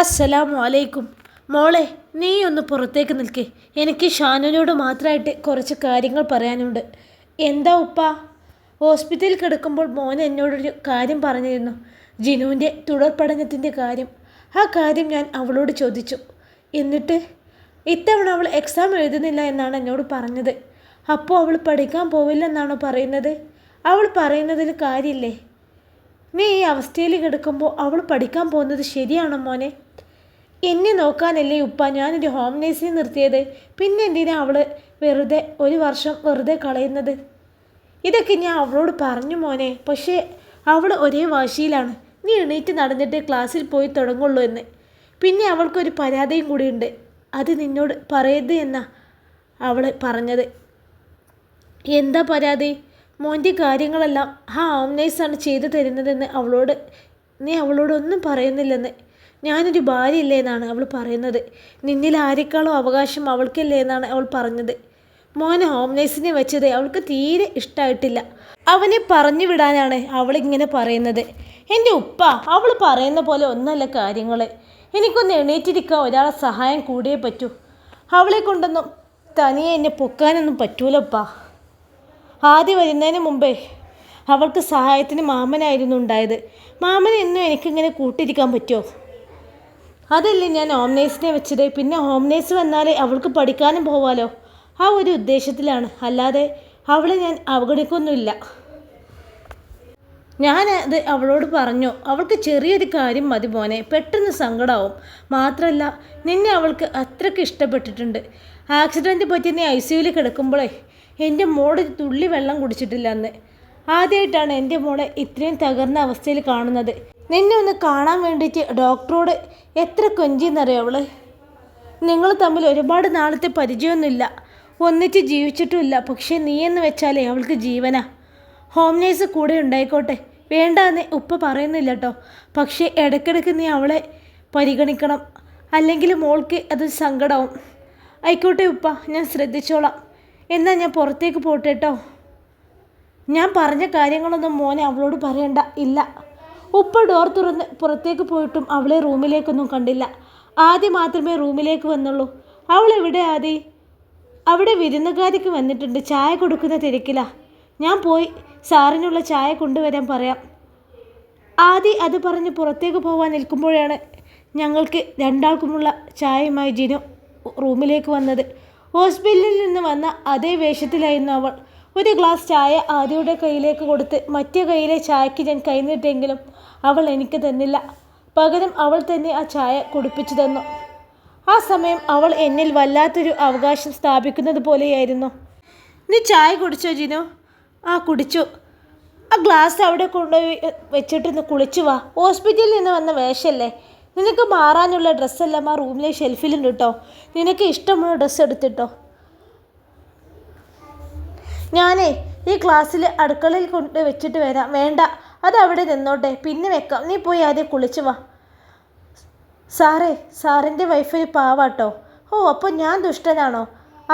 അസ്സലാമു അലൈക്കും. മോളെ, നീ ഒന്ന് പുറത്തേക്ക് നിൽക്കേ. എനിക്ക് ഷാനുവിനോട് മാത്രമായിട്ട് കുറച്ച് കാര്യങ്ങൾ പറയാനുണ്ട്. എന്താ ഉപ്പ? ഹോസ്പിറ്റലിൽ കിടക്കുമ്പോൾ മോൻ എന്നോടൊരു കാര്യം പറഞ്ഞിരുന്നു, ജിനുവിൻ്റെ തുടർ പഠനത്തിൻ്റെ കാര്യം. ആ കാര്യം ഞാൻ അവളോട് ചോദിച്ചു. എന്നിട്ട് ഇത്തവണ അവൾ എക്സാം എഴുതുന്നില്ല എന്നാണ് എന്നോട് പറഞ്ഞത്. അപ്പോൾ അവൾ പഠിക്കാൻ പോവില്ലെന്നാണോ പറയുന്നത്? അവൾ പറയുന്നതിൽ കാര്യമില്ലേ? നീ ഈ അവസ്ഥയിൽ കിടക്കുമ്പോൾ അവൾ പഠിക്കാൻ പോകുന്നത് ശരിയാണോ മോനെ? എന്നെ നോക്കാനല്ലേ ഉപ്പ ഞാനൊരു ഹോം നേഴ്സിനെ നിർത്തിയത്. പിന്നെ എന്തിനാ അവൾ വെറുതെ ഒരു വർഷം വെറുതെ കളയുന്നത്? ഇതൊക്കെ ഞാൻ അവളോട് പറഞ്ഞു മോനെ. പക്ഷേ അവൾ ഒരേ വാശിയിലാണ്, നീ എണീറ്റ് നടന്നിട്ട് ക്ലാസ്സിൽ പോയി തുടങ്ങുള്ളൂ എന്ന്. പിന്നെ അവൾക്കൊരു പരാതിയും കൂടിയുണ്ട്. അത് നിന്നോട് പറയരുത് എന്നാ അവൾ പറഞ്ഞത്. എന്താ പരാതി? മോൻ്റെ കാര്യങ്ങളെല്ലാം ആ ഹോം നേഴ്സാണ് ചെയ്തു തരുന്നതെന്ന് നീ അവളോടൊന്നും പറയുന്നില്ലെന്ന്. ഞാനൊരു ഭാര്യയില്ലേ എന്നാണ് അവൾ പറയുന്നത്. നിന്നിൽ ആരെക്കാളും അവകാശം അവൾക്കല്ലേ എന്നാണ് അവൾ പറഞ്ഞത്. മോനെ ഹോം നേഴ്സിനെ വെച്ചത് അവൾക്ക് തീരെ ഇഷ്ടമായിട്ടില്ല. അവനെ പറഞ്ഞു വിടാനാണ് അവളിങ്ങനെ പറയുന്നത്. എൻ്റെ ഉപ്പ, അവൾ പറയുന്ന പോലെ ഒന്നല്ല കാര്യങ്ങൾ. എനിക്കൊന്ന് എണീറ്റിരിക്കാൻ ഒരാളെ സഹായം കൂടിയേ പറ്റൂ. അവളെ കൊണ്ടൊന്നും തനിയെ എന്നെ പൊക്കാനൊന്നും പറ്റൂലപ്പാ. ആദ്യം വരുന്നതിന് മുമ്പേ അവൾക്ക് സഹായത്തിന് മാമനായിരുന്നു ഉണ്ടായത്. മാമൻ എന്നും എനിക്കിങ്ങനെ കൂട്ടിരിക്കാൻ പറ്റുമോ? അതല്ലേ ഞാൻ ഹോം നേഴ്സിനെ വെച്ചത്. പിന്നെ ഹോം നേഴ്സ് വന്നാൽ അവൾക്ക് പഠിക്കാനും പോവാലോ. ആ ഒരു ഉദ്ദേശത്തിലാണ്, അല്ലാതെ അവളെ ഞാൻ അവഗണിക്കൊന്നുമില്ല. ഞാനത് അവളോട് പറഞ്ഞു. അവൾക്ക് ചെറിയൊരു കാര്യം മതി മോനെ, പെട്ടെന്ന് സങ്കടമാവും. മാത്രമല്ല നിന്നെ അവൾക്ക് അത്രയ്ക്ക് ഇഷ്ടപ്പെട്ടിട്ടുണ്ട്. ആക്സിഡൻറ്റ് പറ്റി നീ ICUവിൽ കിടക്കുമ്പോഴേ എൻ്റെ മോളൊരു തുള്ളി വെള്ളം കുടിച്ചിട്ടില്ല അന്ന്. ആദ്യമായിട്ടാണ് എൻ്റെ മോളെ ഇത്രയും തകർന്ന അവസ്ഥയിൽ കാണുന്നത്. നിന്നെ ഒന്ന് കാണാൻ വേണ്ടിയിട്ട് ഡോക്ടറോട് എത്ര കൊഞ്ചിയെന്നറിയോ അവൾ. നിങ്ങൾ തമ്മിൽ ഒരുപാട് നാളത്തെ പരിചയമൊന്നുമില്ല, ഒന്നിച്ച് ജീവിച്ചിട്ടുമില്ല. പക്ഷേ നീയെന്ന് വെച്ചാലേ അവൾക്ക് ജീവനാ. ഹോം നേഴ്സ് കൂടെ ഉണ്ടായിക്കോട്ടെ, വേണ്ടാന്ന് ഉപ്പ പറയുന്നില്ല കേട്ടോ. പക്ഷേ ഇടയ്ക്കിടയ്ക്ക് നീ അവളെ പരിഗണിക്കണം, അല്ലെങ്കിൽ മോൾക്ക് അത് സങ്കടമാവും. ആയിക്കോട്ടെ ഉപ്പ, ഞാൻ ശ്രദ്ധിച്ചോളാം. എന്നാൽ ഞാൻ പുറത്തേക്ക് പോട്ടെ കേട്ടോ. ഞാൻ പറഞ്ഞ കാര്യങ്ങളൊന്നും മോനെ അവളോട് പറയണ്ട. ഇല്ല. ഉപ്പ ഡോർ തുറന്ന് പുറത്തേക്ക് പോയിട്ടും അവളെ റൂമിലേക്കൊന്നും കണ്ടില്ല. ആദ്യം മാത്രമേ റൂമിലേക്ക് വന്നുള്ളൂ. അവൾ എവിടെ ആദി? അവിടെ വിരുന്നുകാരിക്ക് വന്നിട്ടുണ്ട്, ചായ കൊടുക്കുന്ന തിരക്കിലാ. ഞാൻ പോയി സാറിനുള്ള ചായ കൊണ്ടുവരാൻ പറയാം. ആദി അത് പറഞ്ഞ് പുറത്തേക്ക് പോകാൻ നിൽക്കുമ്പോഴാണ് ഞങ്ങൾക്ക് രണ്ടാൾക്കുമുള്ള ചായയുമായി ജിനു റൂമിലേക്ക് വന്നത്. ഹോസ്പിറ്റലിൽ നിന്ന് വന്ന അതേ വേഷത്തിലായിരുന്നു അവൾ. ഒരു ഗ്ലാസ് ചായ ആദിയുടെ കയ്യിലേക്ക് കൊടുത്ത് മറ്റേ കയ്യിലെ ചായക്ക് ഞാൻ കൈനീട്ടെങ്കിലും അവൾ എനിക്ക് തന്നില്ല. പകരം അവൾ തന്നെ ആ ചായ കുടിപ്പിച്ചു തന്നു. ആ സമയം അവൾ എന്നിൽ വല്ലാത്തൊരു അവകാശം സ്ഥാപിക്കുന്നത് പോലെയായിരുന്നു. നീ ചായ കുടിച്ചോ ജിനു? ആ കുടിച്ചു. ആ ഗ്ലാസ് അവിടെ കൊണ്ടുപോയി വെച്ചിട്ടൊന്ന് കുളിച്ചു വാ. ഹോസ്പിറ്റലിൽ നിന്ന് വന്ന വേഷമല്ലേ. നിനക്ക് മാറാനുള്ള ഡ്രസ്സെല്ലാം ആ റൂമിലെ ഷെൽഫിലുണ്ട് കേട്ടോ. നിനക്ക് ഇഷ്ടമുള്ള ഡ്രസ്സ് എടുത്തിട്ടോ. ഞാനേ ഈ ക്ലാസ്സിൽ അടുക്കളയിൽ കൊണ്ട് വെച്ചിട്ട് വരാം. വേണ്ട, അതവിടെ നിന്നോട്ടെ, പിന്നെ വെക്കാം. നീ പോയി ആദ്യം കുളിച്ചു വാ. സാറിൻ്റെ വൈഫൊരു പാവാട്ടോ. ഓ, അപ്പോൾ ഞാൻ ദുഷ്ടനാണോ?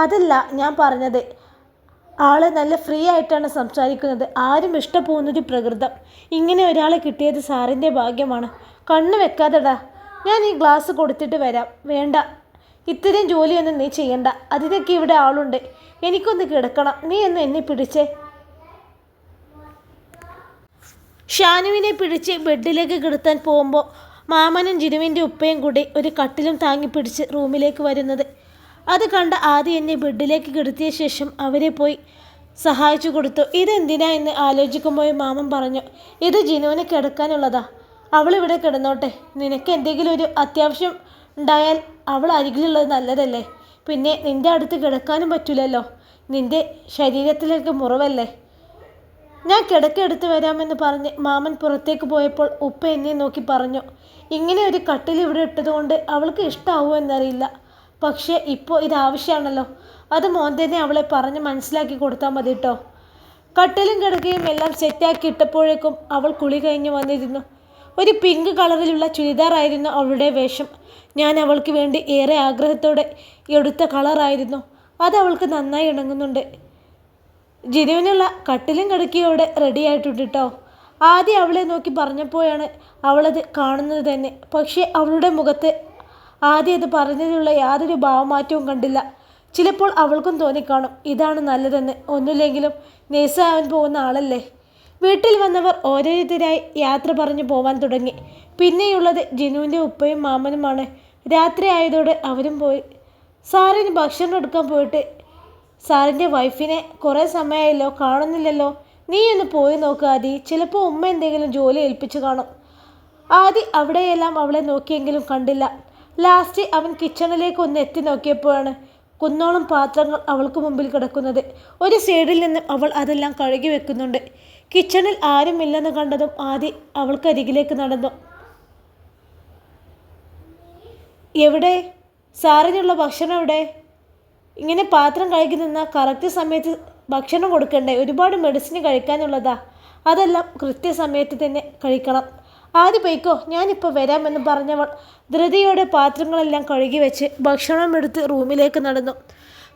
അതല്ല ഞാൻ പറഞ്ഞത്. ആൾ നല്ല ഫ്രീ ആയിട്ടാണ് സംസാരിക്കുന്നത്. ആരും ഇഷ്ടപ്പോകുന്നൊരു പ്രകൃതം. ഇങ്ങനെ ഒരാളെ കിട്ടിയത് സാറിൻ്റെ ഭാഗ്യമാണ്. കണ്ണ് വെക്കാതെടാ. ഞാൻ ഈ ഗ്ലാസ് കൊടുത്തിട്ട് വരാം. വേണ്ട, ഇത്രയും ജോലിയൊന്നും നീ ചെയ്യണ്ട. അതിനൊക്കെ ഇവിടെ ആളുണ്ട്. എനിക്കൊന്ന് കിടക്കണം. നീ ഒന്ന് എന്നെ പിടിച്ചേ. ഷാനുവിനെ പിടിച്ച് ബെഡിലേക്ക് കിടത്താൻ പോകുമ്പോൾ മാമനും ജിനുവിൻ്റെ ഉപ്പയും കൂടി ഒരു കട്ടിലും താങ്ങി പിടിച്ച് റൂമിലേക്ക് വരുന്നത്. അത് കണ്ട ആദ്യം എന്നെ ബെഡിലേക്ക് കിടത്തിയ ശേഷം അവരെ പോയി സഹായിച്ചു കൊടുത്തു. ഇതെന്തിനാ എന്ന് ആലോചിക്കുമ്പോൾ മാമൻ പറഞ്ഞു, ഇത് ജിനുവിന് കിടക്കാനുള്ളതാ. അവളിവിടെ കിടന്നോട്ടെ. നിനക്ക് എന്തെങ്കിലും ഒരു അത്യാവശ്യം ഉണ്ടായാൽ അവൾ അരികിലുള്ളത് നല്ലതല്ലേ. പിന്നെ നിൻ്റെ അടുത്ത് കിടക്കാനും പറ്റില്ലല്ലോ, നിൻ്റെ ശരീരത്തിലേക്ക് മുറിവല്ലേ. ഞാൻ കിടക്കെടുത്ത് വരാമെന്ന് പറഞ്ഞ് മാമൻ പുറത്തേക്ക് പോയപ്പോൾ ഉപ്പ എന്നെ നോക്കി പറഞ്ഞു, ഇങ്ങനെ ഒരു കട്ടിൽ ഇവിടെ ഇട്ടതുകൊണ്ട് അവൾക്ക് ഇഷ്ടമാവുമോ എന്നറിയില്ല. പക്ഷേ ഇപ്പോൾ ഇതാവശ്യമാണല്ലോ. അത് മോൻ തന്നെ അവളെ പറഞ്ഞ് മനസ്സിലാക്കി കൊടുത്താൽ മതി കേട്ടോ. കട്ടിലും കിടക്കുകയും എല്ലാം സെറ്റാക്കി ഇട്ടപ്പോഴേക്കും അവൾ കുളി കഴിഞ്ഞ് വന്നിരുന്നു. ഒരു പിങ്ക് കളറിലുള്ള ചുരിദാറായിരുന്നു അവളുടെ വേഷം. ഞാൻ അവൾക്ക് വേണ്ടി ഏറെ ആഗ്രഹത്തോടെ എടുത്ത കളറായിരുന്നു. അത് അവൾക്ക് നന്നായി ഇണങ്ങുന്നുണ്ട്. ജിനുവിനുള്ള കട്ടിലും കിടക്കിയോടെ റെഡി ആയിട്ടുണ്ട് കേട്ടോ. ആദ്യം അവളെ നോക്കി പറഞ്ഞപ്പോഴാണ് അവളത് കാണുന്നത് തന്നെ. പക്ഷേ അവളുടെ മുഖത്ത് ആദ്യം അത് പറഞ്ഞതിലുള്ള യാതൊരു ഭാവമാറ്റവും കണ്ടില്ല. ചിലപ്പോൾ അവൾക്കും തോന്നിക്കാണും ഇതാണ് നല്ലതെന്ന്. ഒന്നുമില്ലെങ്കിലും നേഴ്സാവാൻ പോകുന്ന ആളല്ലേ. വീട്ടിൽ വന്നവർ ഓരോരുത്തരായി യാത്ര പറഞ്ഞു പോവാൻ തുടങ്ങി. പിന്നെയുള്ളത് ജിനുവിൻ്റെ ഉപ്പയും മാമനുമാണ്. രാത്രി ആയതോടെ അവരും പോയി. സാറിന് ഭക്ഷണം എടുക്കാൻ പോയിട്ട് സാറിൻ്റെ വൈഫിനെ കുറേ സമയമായല്ലോ, കാണുന്നില്ലല്ലോ. നീ ഒന്ന് പോയി നോക്ക് ആദി. ചിലപ്പോൾ ഉമ്മ എന്തെങ്കിലും ജോലി ഏൽപ്പിച്ചു കാണും. ആദി അവിടെയെല്ലാം അവളെ നോക്കിയെങ്കിലും കണ്ടില്ല. ലാസ്റ്റ് അവൻ കിച്ചണിലേക്ക് ഒന്ന് എത്തി നോക്കിയപ്പോഴാണ് കുന്നോളം പാത്രങ്ങൾ അവൾക്ക് മുമ്പിൽ കിടക്കുന്നത്. ഒരു സൈഡിൽ നിന്നും അവൾ അതെല്ലാം കഴുകി വെക്കുന്നുണ്ട്. കിച്ചണിൽ ആരുമില്ലെന്ന് കണ്ടതും ആദി അവൾക്കരികിലേക്ക് നടന്നു. എവിടെ? സാറിനുള്ള ഭക്ഷണം എവിടെ? ഇങ്ങനെ പാത്രം കഴുകി നിന്നാൽ കറക്റ്റ് സമയത്ത് ഭക്ഷണം കൊടുക്കണ്ടേ? ഒരുപാട് മെഡിസിൻ കഴിക്കാനുള്ളതാ. അതെല്ലാം കൃത്യസമയത്ത് തന്നെ കഴിക്കണം. ആദ്യം പോയിക്കോ, ഞാനിപ്പോൾ വരാമെന്ന് പറഞ്ഞവൾ ധൃതിയോടെ പാത്രങ്ങളെല്ലാം കഴുകി വെച്ച് ഭക്ഷണം എടുത്ത് റൂമിലേക്ക് നടന്നു.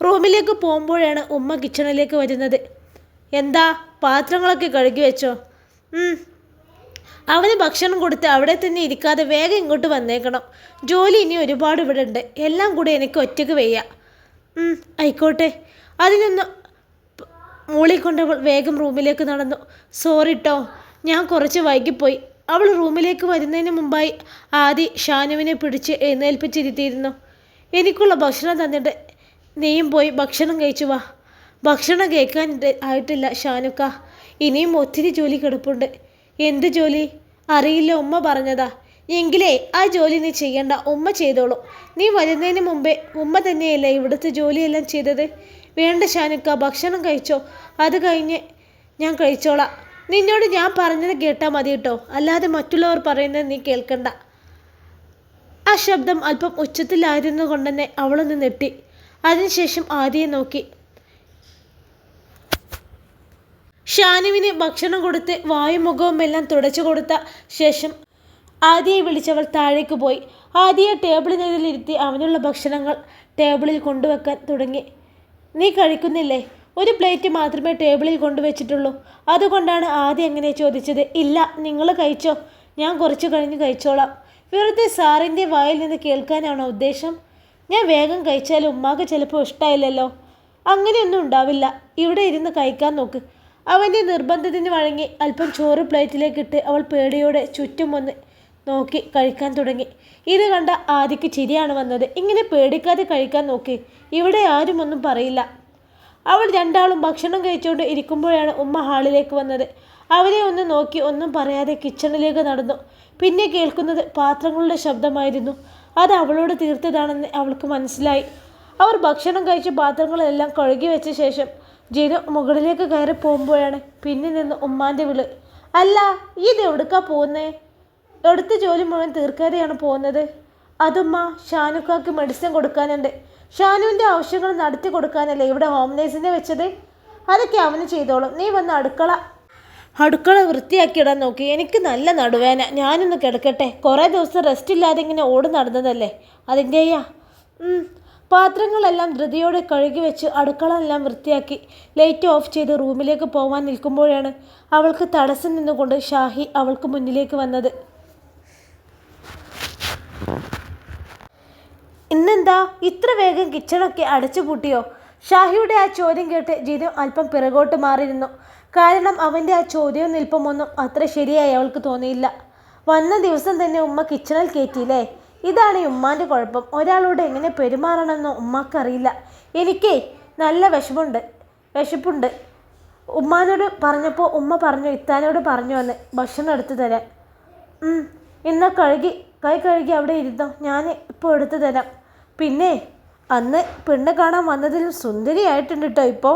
റൂമിലേക്ക് പോകുമ്പോഴാണ് ഉമ്മ കിച്ചണിലേക്ക് വരുന്നത്. എന്താ, പാത്രങ്ങളൊക്കെ കഴുകി വെച്ചോ? അവന് ഭക്ഷണം കൊടുത്ത് അവിടെ തന്നെ ഇരിക്കാതെ വേഗം ഇങ്ങോട്ട് വന്നേക്കണം. ജോലി ഇനി ഒരുപാട് ഇവിടെ ഉണ്ട്. എല്ലാം കൂടി എനിക്ക് ഒറ്റയ്ക്ക് വയ്യ. ആയിക്കോട്ടെ. അതിനൊന്ന് മൂളിക്കൊണ്ടവൾ വേഗം റൂമിലേക്ക് നടന്നു. സോറിട്ടോ, ഞാൻ കുറച്ച് വൈകിപ്പോയി. അവൾ റൂമിലേക്ക് വരുന്നതിന് മുമ്പായി ആദി ഷാനുവിനെ പിടിച്ച് എഴുന്നേൽപ്പിച്ചിരുത്തിയിരുന്നു. എനിക്കുള്ള ഭക്ഷണം തന്നിട്ട് നീയും പോയി ഭക്ഷണം കഴിച്ചു വാ. ഭക്ഷണം കേൾക്കാൻ ആയിട്ടില്ല ഷാനുക്ക. ഇനിയും ഒത്തിരി ജോലി കിടപ്പുണ്ട്. എന്ത് ജോലി? അറിയില്ല, ഉമ്മ പറഞ്ഞതാ. എങ്കിലേ ആ ജോലി നീ ചെയ്യണ്ട, ഉമ്മ ചെയ്തോളൂ. നീ വരുന്നതിന് മുമ്പേ ഉമ്മ തന്നെയല്ലേ ഇവിടുത്തെ ജോലിയെല്ലാം ചെയ്തത്. വേണ്ട ഷാനുക്ക, ഭക്ഷണം കഴിച്ചോ. അത് കഴിഞ്ഞ് ഞാൻ കഴിച്ചോളാം. നിന്നോട് ഞാൻ പറഞ്ഞത് കേട്ടാൽ മതി കേട്ടോ, അല്ലാതെ മറ്റുള്ളവർ പറയുന്നത് നീ കേൾക്കണ്ട. ആ ശബ്ദം അല്പം ഉച്ചത്തിലായിരുന്നു കൊണ്ടുതന്നെ അവളൊന്ന് നെട്ടി. അതിനുശേഷം ആദിയെ നോക്കി. ഷാനുവിന് ഭക്ഷണം കൊടുത്ത് വായും മുഖവും എല്ലാം തുടച്ചു കൊടുത്ത ശേഷം ആദിയെ വിളിച്ചവൾ താഴേക്ക് പോയി. ആദിയെ ടേബിളിനരികിലിരുത്തി അവനുള്ള ഭക്ഷണങ്ങൾ ടേബിളിൽ കൊണ്ടുവെക്കാൻ തുടങ്ങി. നീ കഴിക്കുന്നില്ലേ? ഒരു പ്ലേറ്റ് മാത്രമേ ടേബിളിൽ കൊണ്ടുവച്ചിട്ടുള്ളൂ. അതുകൊണ്ടാണ് ആദ്യം അങ്ങനെ ചോദിച്ചത്. ഇല്ല, നിങ്ങൾ കഴിച്ചോ, ഞാൻ കുറച്ച് കഴിഞ്ഞ് കഴിച്ചോളാം. വെറുതെ സാറിൻ്റെ വായിൽ നിന്ന് കേൾക്കാനാണോ ഉദ്ദേശം? ഞാൻ വേഗം കഴിച്ചാലും ഉമ്മാക്ക് ചിലപ്പോൾ ഇഷ്ടമായില്ലല്ലോ. അങ്ങനെയൊന്നും ഉണ്ടാവില്ല. ഇവിടെ ഇരുന്ന് കഴിക്കാൻ നോക്ക്. അവൻ്റെ നിർബന്ധത്തിന് വഴങ്ങി അല്പം ചോറ് പ്ലേറ്റിലേക്കിട്ട് അവൾ പേടിയോടെ ചുറ്റും ഒന്ന് നോക്കി കഴിക്കാൻ തുടങ്ങി. ഇത് കണ്ട ആദിക്ക് ചിരിയാണ് വന്നത്. ഇങ്ങനെ പേടിക്കാതെ കഴിക്കാൻ നോക്കി, ഇവിടെ ആരും ഒന്നും പറയില്ല. അവൾ രണ്ടാളും ഭക്ഷണം കഴിച്ചുകൊണ്ട് ഇരിക്കുമ്പോഴാണ് ഉമ്മ ഹാളിലേക്ക് വന്നത്. അവരെ ഒന്ന് നോക്കി ഒന്നും പറയാതെ കിച്ചണിലേക്ക് നടന്നു. പിന്നെ കേൾക്കുന്നത് പാത്രങ്ങളുടെ ശബ്ദമായിരുന്നു. അത് അവളോട് തീർത്തതാണെന്ന് അവൾക്ക് മനസ്സിലായി. അവർ ഭക്ഷണം കഴിച്ച പാത്രങ്ങളെല്ലാം കഴുകി വെച്ച ശേഷം ജിനു മുകളിലേക്ക് കയറി പോകുമ്പോഴാണ് പിന്നെ നിന്ന് ഉമ്മാൻ്റെ വിളി. അല്ല, ഇത് എവിടേക്കാ പോകുന്നേ? എടുത്ത ജോലി മുഴുവൻ തീർക്കാതെയാണ് പോകുന്നത്. അതുമ്മ, ഷാനുക്കാക്ക് മെഡിസിൻ കൊടുക്കാനുണ്ട്. ഷാനുവിൻ്റെ ആവശ്യങ്ങൾ നടത്തി കൊടുക്കാനല്ലേ ഇവിടെ ഹോം നേഴ്സിനെ വെച്ചത്. അതൊക്കെ അവന് ചെയ്തോളും. നീ വന്ന് അടുക്കള വൃത്തിയാക്കിയിടാൻ നോക്കി. എനിക്ക് നല്ല നടുവേന, ഞാനൊന്ന് കിടക്കട്ടെ. കുറേ ദിവസം റെസ്റ്റ് ഇല്ലാതെ ഇങ്ങനെ ഓടി നടന്നതല്ലേ, അതിൻ്റെയാ. പാത്രങ്ങളെല്ലാം ധൃതിയോടെ കഴുകി വെച്ച് അടുക്കളയെല്ലാം വൃത്തിയാക്കി ലൈറ്റ് ഓഫ് ചെയ്ത് റൂമിലേക്ക് പോകാൻ നിൽക്കുമ്പോഴാണ് അവൾക്ക് തടസ്സം നിന്നുകൊണ്ട് ഷാഹി അവൾക്ക് മുന്നിലേക്ക് വന്നത്. ഇന്നെന്താ ഇത്ര വേഗം കിച്ചണൊക്കെ അടച്ചു പൂട്ടിയോ? ഷാഹിയുടെ ആ ചോദ്യം കേട്ട് ജിനു അല്പം പിറകോട്ട് മാറിയിരുന്നു. കാരണം അവൻ്റെ ആ ചോദ്യവും നിൽപ്പമൊന്നും അത്ര ശരിയായി അവൾക്ക് തോന്നിയില്ല. വന്ന ദിവസം തന്നെ ഉമ്മ കിച്ചണിൽ കയറ്റിയില്ലേ? ഇതാണ് ഈ ഉമ്മാൻ്റെ കുഴപ്പം. ഒരാളോട് എങ്ങനെ പെരുമാറണമെന്നോ ഉമ്മാക്കറിയില്ല. എനിക്കേ നല്ല വിശപ്പുണ്ട്. ഉമ്മാനോട് പറഞ്ഞപ്പോൾ ഉമ്മ പറഞ്ഞു ഇത്താനോട് പറഞ്ഞു വന്ന് ഭക്ഷണം എടുത്തു തരാൻ. ഇന്ന് കൈ കഴുകി അവിടെ ഇരുന്നോ, ഞാൻ ഇപ്പോൾ എടുത്തു തരാം. പിന്നെ അന്ന് പെണ്ണ് കാണാൻ വന്നതിലും സുന്ദരിയായിട്ടുണ്ട് കേട്ടോ. ഇപ്പോൾ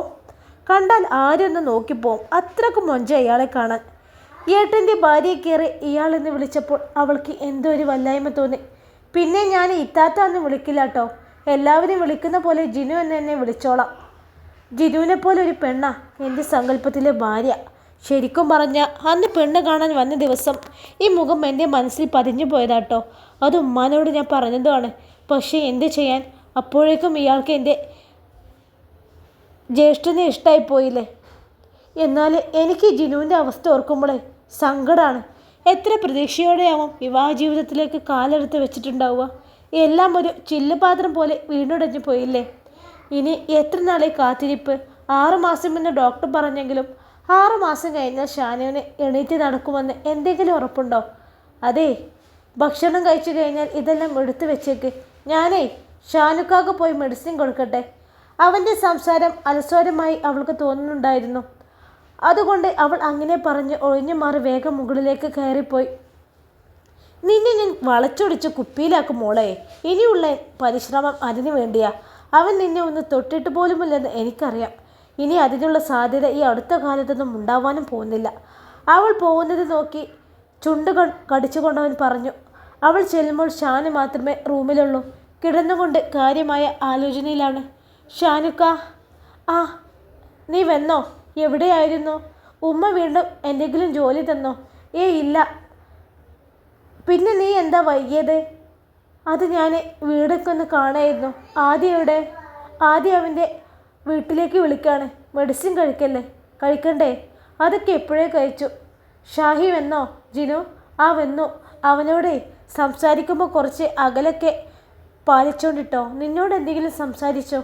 കണ്ടാൽ ആരും ഒന്ന് നോക്കിപ്പോവും. അത്രക്കും മൊഞ്ച ഇയാളെ കാണാൻ. ഏട്ടൻ്റെ ഭാര്യയെ കയറി ഇയാളെന്ന് വിളിച്ചപ്പോൾ അവൾക്ക് എന്തോ ഒരു വല്ലായ്മ തോന്നി. പിന്നെ ഞാൻ ഇത്താത്ത എന്ന് വിളിക്കില്ല കേട്ടോ. എല്ലാവരും വിളിക്കുന്ന പോലെ ജിനു എന്ന് എന്നെ വിളിച്ചോളാം. ജിനുവിനെ പോലെ ഒരു പെണ്ണാ എൻ്റെ സങ്കല്പത്തിലെ ഭാര്യ. ശരിക്കും പറഞ്ഞാൽ അന്ന് പെണ്ണ് കാണാൻ വന്ന ദിവസം ഈ മുഖം എൻ്റെ മനസ്സിൽ പതിഞ്ഞു പോയതാട്ടോ. അത് ഉമ്മാനോട് ഞാൻ പറഞ്ഞതുമാണ്. പക്ഷേ എന്ത് ചെയ്യാൻ, അപ്പോഴേക്കും ഇയാൾക്ക് എൻ്റെ ജ്യേഷ്ഠനെ ഇഷ്ടമായി പോയില്ലേ. എന്നാൽ എനിക്ക് ജിനുവിൻ്റെ അവസ്ഥ ഓർക്കുമ്പോഴേ സങ്കടമാണ്. എത്ര പ്രതീക്ഷയോടെയാവും വിവാഹ ജീവിതത്തിലേക്ക് കാലെടുത്ത് വെച്ചിട്ടുണ്ടാവുക. എല്ലാം ഒരു ചില്ലുപാത്രം പോലെ വീണുടഞ്ഞു പോയില്ലേ. ഇനി എത്ര നാളെ കാത്തിരിപ്പ്. 6 മാസം എന്ന് ഡോക്ടർ പറഞ്ഞെങ്കിലും 6 മാസം കഴിഞ്ഞാൽ ഷാനുവിന് എണീറ്റ് നടക്കുമെന്ന് എന്തെങ്കിലും ഉറപ്പുണ്ടോ? അതെ, ഭക്ഷണം കഴിച്ചു കഴിഞ്ഞാൽ ഇതെല്ലാം എടുത്തു വെച്ചേക്ക്. ഞാനേ ഷാനുക്കാക്ക് പോയി മെഡിസിൻ കൊടുക്കട്ടെ. അവൻ്റെ സംസാരം അലസോരമായി അവൾക്ക് തോന്നുന്നുണ്ടായിരുന്നു. അതുകൊണ്ട് അവൾ അങ്ങനെ പറഞ്ഞ് ഒഴിഞ്ഞു മാറി വേഗം മുകളിലേക്ക് കയറിപ്പോയി. നിന്നെ ഞാൻ വളച്ചൊടിച്ച് കുപ്പിയിലാക്കും മോളെ. ഇനിയുള്ള പരിശ്രമം അതിനു വേണ്ടിയാ. അവൻ നിന്നെ ഒന്ന് തൊട്ടിട്ട് പോലുമില്ലെന്ന് എനിക്കറിയാം. ഇനി അതിനുള്ള സാധ്യത ഈ അടുത്ത കാലത്തൊന്നും ഉണ്ടാവാനും പോകുന്നില്ല. അവൾ പോകുന്നത് നോക്കി ചുണ്ടുകൾ കടിച്ചുകൊണ്ടവൻ പറഞ്ഞു. അവൾ ചെല്ലുമ്പോൾ ഷാനു മാത്രമേ റൂമിലുള്ളൂ. കിടന്നുകൊണ്ട് കാര്യമായ ആലോചനയിലാണ്. ഷാനുക്ക, ആ നീ വന്നോ? എവിടെയായിരുന്നു? ഉമ്മ വീണ്ടും എന്തെങ്കിലും ജോലി തന്നോ? ഇല്ല. പിന്നെ നീ എന്താ വൈകിയത്? അത് ഞാൻ വീടൊക്കെ ഒന്ന് കാണായിരുന്നു. ആദ്യം അവൻ്റെ വീട്ടിലേക്ക് വിളിക്കാണ്. മെഡിസിൻ കഴിക്കണ്ടേ? അതൊക്കെ എപ്പോഴേ കഴിച്ചു. ഷാഹി വന്നോ? ജിനു, വന്നു. അവനോട് സംസാരിക്കുമ്പോൾ കുറച്ച് അകലൊക്കെ പാലിച്ചോണ്ടിട്ടോ. നിന്നോട് എന്തെങ്കിലും സംസാരിച്ചോ?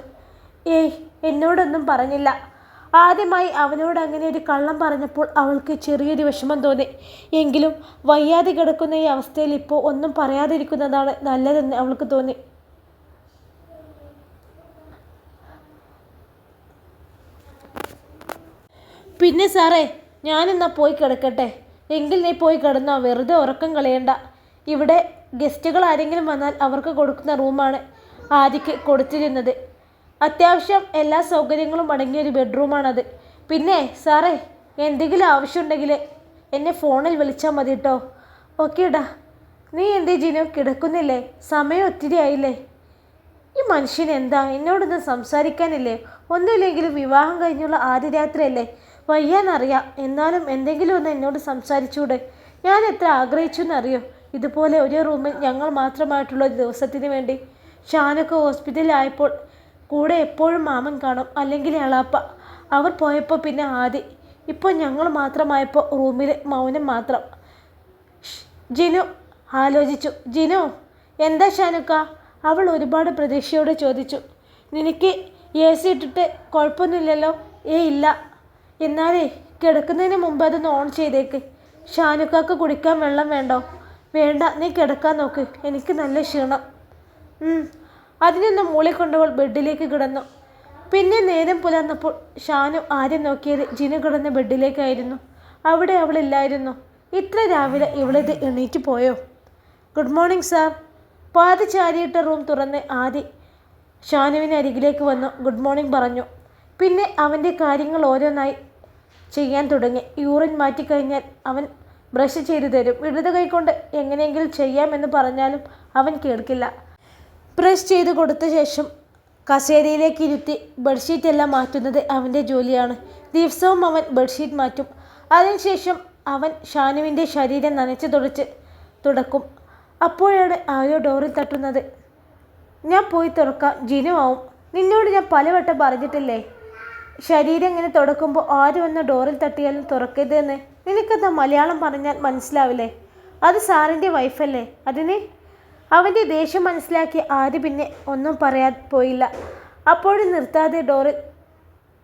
എന്നോടൊന്നും പറഞ്ഞില്ല. ആദ്യമായി അവനോട് അങ്ങനെ ഒരു കള്ളം പറഞ്ഞപ്പോൾ അവൾക്ക് ചെറിയൊരു വിഷമം തോന്നി. എങ്കിലും വയ്യാതെ കിടക്കുന്ന ഈ അവസ്ഥയിൽ ഇപ്പോൾ ഒന്നും പറയാതിരിക്കുന്നതാണ് നല്ലതെന്ന് അവൾക്ക് തോന്നി. പിന്നെ സാറേ, ഞാനെന്നാ പോയി കിടക്കട്ടെ. എങ്കിൽ നീ പോയി കിടന്നോ. വെറുതെ ഉറക്കം കളയണ്ട. ഇവിടെ ഗസ്റ്റുകൾ ആരെങ്കിലും വന്നാൽ അവർക്ക് കൊടുക്കുന്ന റൂമാണ് ആദിക്ക് കൊടുത്തിരുന്നത്. അത്യാവശ്യം എല്ലാ സൗകര്യങ്ങളും അടങ്ങിയൊരു ബെഡ്റൂമാണത്. പിന്നെ സാറേ, എന്തെങ്കിലും ആവശ്യമുണ്ടെങ്കിൽ എന്നെ ഫോണിൽ വിളിച്ചാൽ മതി കേട്ടോ. ഓക്കേടാ. നീ എന്തേ ജിനു കിടക്കുന്നില്ലേ? സമയം ഒത്തിരി ആയില്ലേ? ഈ മനുഷ്യൻ എന്താ എന്നോടൊന്നും സംസാരിക്കാനില്ലേ? ഒന്നുമില്ലെങ്കിലും വിവാഹം കഴിഞ്ഞുള്ള ആദ്യ രാത്രിയല്ലേ? വയ്യാന്നറിയാം. എന്നാലും എന്തെങ്കിലും ഒന്ന് എന്നോട് സംസാരിച്ചൂടെ? ഞാൻ എത്ര ആഗ്രഹിച്ചു എന്നറിയോ ഇതുപോലെ ഒരു റൂമിൽ ഞങ്ങൾ മാത്രമായിട്ടുള്ള ഒരു ദിവസത്തിന് വേണ്ടി. ഷാനൊക്കെ ഹോസ്പിറ്റലിലായപ്പോൾ കൂടെ എപ്പോഴും മാമൻ കാണും, അല്ലെങ്കിൽ എളാപ്പ. അവർ പോയപ്പോൾ പിന്നെ ആദി. ഇപ്പോൾ ഞങ്ങൾ മാത്രമായപ്പോൾ റൂമിൽ മൗനം മാത്രം. ജിനു ആലോചിച്ചു. ജിനു, എന്താ ഷാനുക്ക? അവൾ ഒരുപാട് പ്രതീക്ഷയോടെ ചോദിച്ചു. നിനക്ക് AC ഇട്ടിട്ട് കുഴപ്പമൊന്നുമില്ലല്ലോ? ഇല്ല. എന്നാലേ കിടക്കുന്നതിന് മുമ്പ് അതൊന്ന് ഓൺ ചെയ്തേക്ക്. ഷാനുക്കാക്ക് കുടിക്കാൻ വെള്ളം വേണ്ടോ? വേണ്ട, നീ കിടക്കാൻ നോക്ക്. എനിക്ക് നല്ല ക്ഷീണം. അതിനൊന്ന് മൂളിക്കൊണ്ടവൾ ബെഡിലേക്ക് കിടന്നു. പിന്നെ നേരം പുലർന്നപ്പോൾ ഷാനു ആദ്യം നോക്കിയത് ജിനു കിടന്ന ബെഡിലേക്കായിരുന്നു. അവിടെ അവളില്ലായിരുന്നു. ഇത്ര രാവിലെ ഇവളിത് എണീറ്റ് പോയോ? Good morning sir. പാതി ചാരിയിട്ട റൂം തുറന്ന് ആദി ഷാനുവിന് അരികിലേക്ക് വന്നു ഗുഡ് മോർണിംഗ് പറഞ്ഞു. പിന്നെ അവൻ്റെ കാര്യങ്ങൾ ഓരോന്നായി ചെയ്യാൻ തുടങ്ങി. യൂറിൻ മാറ്റിക്കഴിഞ്ഞാൽ അവൻ ബ്രഷ് ചെയ്തു തരും. ഇടത് കൈകൊണ്ട് എങ്ങനെയെങ്കിലും ചെയ്യാമെന്ന് പറഞ്ഞാലും അവൻ കേൾക്കില്ല. ബ്രഷ് ചെയ്ത് കൊടുത്ത ശേഷം കസേരയിലേക്ക് ഇരുത്തി ബെഡ്ഷീറ്റ് എല്ലാം മാറ്റുന്നത് അവൻ്റെ ജോലിയാണ്. ദിവസവും അവൻ ബെഡ്ഷീറ്റ് മാറ്റും. അതിനുശേഷം അവൻ ഷാനുവിൻ്റെ ശരീരം നനച്ച് തുടക്കും. അപ്പോഴാണ് ആരോ ഡോറിൽ തട്ടുന്നത്. ഞാൻ പോയി തുറക്കാം. ജിനു ആവും. നിന്നോട് ഞാൻ പലവട്ടം പറഞ്ഞിട്ടില്ലേ, ശരീരം ഇങ്ങനെ തുടക്കുമ്പോൾ ആരും ഒന്ന് ഡോറിൽ തട്ടിയാലും തുറക്കരുതെന്ന്. നിനക്കെന്താ മലയാളം പറഞ്ഞാൽ മനസ്സിലാവില്ലേ? അത് സാറിൻ്റെ വൈഫല്ലേ, അതിന്. അവൻ്റെ ദേഷ്യം മനസ്സിലാക്കി ആദ്യം പിന്നെ ഒന്നും പറയാൻ പോയില്ല. അപ്പോഴും നിർത്താതെ ഡോറിൽ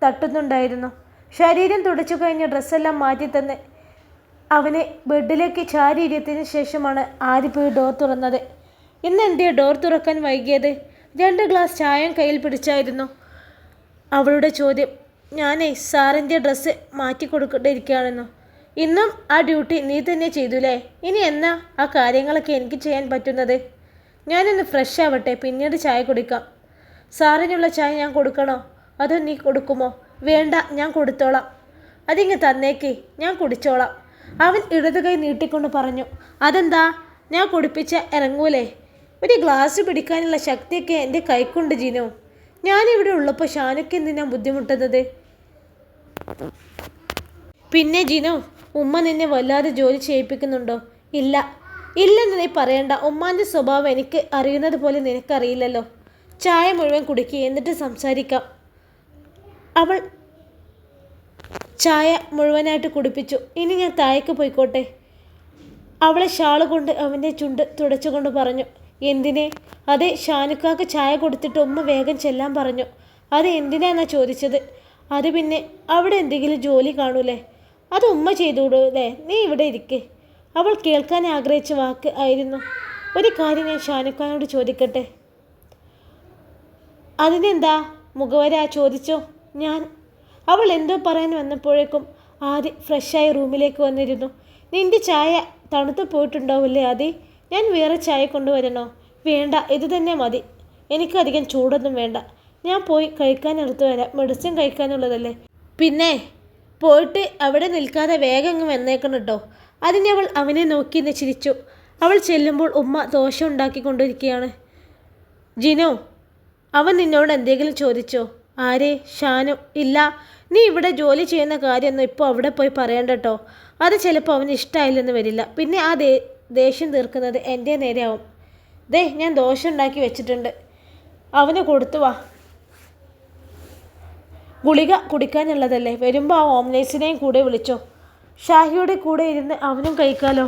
തട്ടുന്നുണ്ടായിരുന്നു. ശരീരം തുടച്ചു കഴിഞ്ഞ് ഡ്രസ്സെല്ലാം മാറ്റി തന്നെ അവനെ ബെഡിലേക്ക് ചാരി ഇരുത്തിയതിനു ശേഷമാണ് ആദ്യം പോയി ഡോർ തുറന്നത്. ഇന്ന് എന്തേ ഡോർ തുറക്കാൻ വൈകിയത്? 2 ഗ്ലാസ് ചായം കയ്യിൽ പിടിച്ചായിരുന്നു അവളുടെ ചോദ്യം. ഞാനേ സാറിൻ്റെ ഡ്രസ്സ് മാറ്റി കൊടുക്കേണ്ടിയിരിക്കുകയാണെന്നു. ഇന്നും ആ ഡ്യൂട്ടി നീ തന്നെ ചെയ്തുല്ലേ? ഇനി എന്നാ ആ കാര്യങ്ങളൊക്കെ എനിക്ക് ചെയ്യാൻ പറ്റുന്നത്? ഞാനൊന്ന് ഫ്രഷ് ആവട്ടെ, പിന്നീട് ചായ കുടിക്കാം. സാറിനുള്ള ചായ ഞാൻ കൊടുക്കണോ അതോ നീ കൊടുക്കുമോ? വേണ്ട, ഞാൻ കൊടുത്തോളാം. അതിങ്ങ് തന്നേക്ക്, ഞാൻ കുടിച്ചോളാം. അവൻ ഇടതു കൈ നീട്ടിക്കൊണ്ട് പറഞ്ഞു. അതെന്താ? ഞാൻ കുടിപ്പിച്ച ഇറങ്ങൂലേ? ഒരു ഗ്ലാസ് പിടിക്കാനുള്ള ശക്തിയൊക്കെ എൻ്റെ കൈക്കുണ്ട് ജിനു. ഞാനിവിടെ ഉള്ളപ്പോൾ ഷാനുക്ക് എന്തിനാ ബുദ്ധിമുട്ടുന്നത്? പിന്നെ ജിനു, ഉമ്മ നിന്നെ വല്ലാതെ ജോലി ചെയ്യിപ്പിക്കുന്നുണ്ടോ? ഇല്ലെന്ന് നീ പറയണ്ട. ഉമ്മാൻ്റെ സ്വഭാവം എനിക്ക് അറിയുന്നത് പോലെ നിനക്കറിയില്ലല്ലോ. ചായ മുഴുവൻ കുടിക്കുക, എന്നിട്ട് സംസാരിക്കാം. അവൾ ചായ മുഴുവനായിട്ട് കുടിപ്പിച്ചു. ഇനി ഞാൻ താഴേക്ക് പോയിക്കോട്ടെ? അവളെ ഷാള് കൊണ്ട് അവൻ്റെ ചുണ്ട് തുടച്ചുകൊണ്ട് പറഞ്ഞു. എന്തിനെ? അതെ, ഷാനുക്കാക്ക് ചായ കൊടുത്തിട്ട് ഉമ്മ വേഗം ചെല്ലാൻ പറഞ്ഞു. അത് എന്തിനാന്നാ ചോദിച്ചത്? അത് പിന്നെ അവിടെ എന്തെങ്കിലും ജോലി കാണൂലേ? അത് ഉമ്മ ചെയ്തുകൂടൂലേ? നീ ഇവിടെ ഇരിക്കേ. അവൾ കേൾക്കാൻ ആഗ്രഹിച്ച വാക്ക് ആയിരുന്നു. ഒരു കാര്യം ഞാൻ ഷാനുക്കാനോട് ചോദിക്കട്ടെ? അതിനെന്താ? മുഖവര ചോദിച്ചോ. ഞാൻ അവൾ എന്തോ പറയാൻ വന്നപ്പോഴേക്കും ആദി ഫ്രഷായി റൂമിലേക്ക് വന്നിരുന്നു. നിന്റെ ചായ തണുത്തു പോയിട്ടുണ്ടാവില്ലേ ആദി? ഞാൻ വേറെ ചായ കൊണ്ടുവരണോ? വേണ്ട, ഇത് തന്നെ മതി. എനിക്കധികം ചൂടൊന്നും വേണ്ട. ഞാൻ പോയി കഴിക്കാനെടുത്തു വരാം. മെഡിസിൻ കഴിക്കാനുള്ളതല്ലേ. പിന്നെ പോയിട്ട് അവിടെ നിൽക്കാതെ വേഗം അങ്ങ് വന്നേക്കണം കേട്ടോ. അതിനവൾ അവനെ നോക്കി ചിരിച്ചു. അവൾ ചെല്ലുമ്പോൾ ഉമ്മ ദോശ ഉണ്ടാക്കിക്കൊണ്ടിരിക്കുകയാണ്. ജിനോ, അവൻ നിന്നോട് എന്തെങ്കിലും ചോദിച്ചോ? ആരെ? ഷാനു. ഇല്ല. നീ ഇവിടെ ജോലി ചെയ്യുന്ന കാര്യമൊന്നും ഇപ്പോൾ അവിടെ പോയി പറയണ്ട കേട്ടോ. അത് ചിലപ്പോൾ അവന് ഇഷ്ടമായില്ലെന്ന് വരില്ല. പിന്നെ ആ ദേഷ്യം തീർക്കുന്നത് എൻ്റെ നേരെയാവും. ദേ, ഞാൻ ദോശ ഉണ്ടാക്കി വെച്ചിട്ടുണ്ട്, അവന് കൊടുത്തു വാ. ഗുളിക കുടിക്കാനുള്ളതല്ലേ. വരുമ്പോൾ ആ ഓംലേസിനെയും കൂടെ വിളിച്ചോ. ഷാഹിയുടെ കൂടെ ഇരുന്ന് അവനും കഴിക്കാലോ.